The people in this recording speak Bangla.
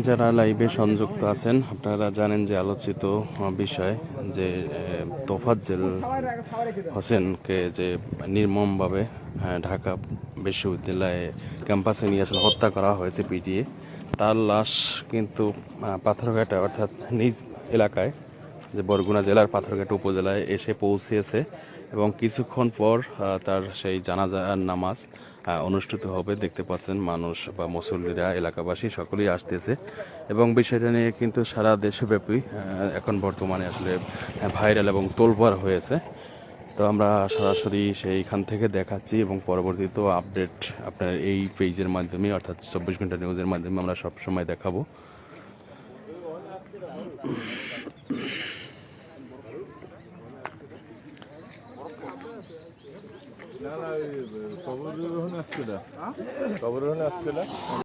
যারা লাইভে সংযুক্ত আছেন আপনারা জানেন যে আলোচিত বিষয় যে তোফাজ্জেল হোসেনকে যে নির্মমভাবে ঢাকা বিশ্ববিদ্যালয়ে ক্যাম্পাসে নিয়ে আসলে হত্যা করা হয়েছে পিটিয়ে, তার লাশ কিন্তু পাথরঘাটা অর্থাৎ নিজ এলাকায় যে বরগুনা জেলার পাথরঘাটা উপজেলায় এসে পৌঁছেছে এবং কিছুক্ষণ পর তার সেই জানাজার নামাজ অনুষ্ঠিত হবে। দেখতে পাচ্ছেন মানুষ বা মুসল্লিরা এলাকাবাসী সকলেই আসতেছে এবং বিষয়টা নিয়ে কিন্তু সারা দেশব্যাপী এখন বর্তমানে আসলে ভাইরাল এবং তোলপাড় হয়েছে। তো আমরা সরাসরি সেইখান থেকে দেখাচ্ছি এবং পরবর্তীতেও আপডেট আপনার এই পেজের মাধ্যমে অর্থাৎ 24 ঘন্টা নিউজের মাধ্যমে আমরা সবসময় দেখাবো। না না, খবর আসছে না।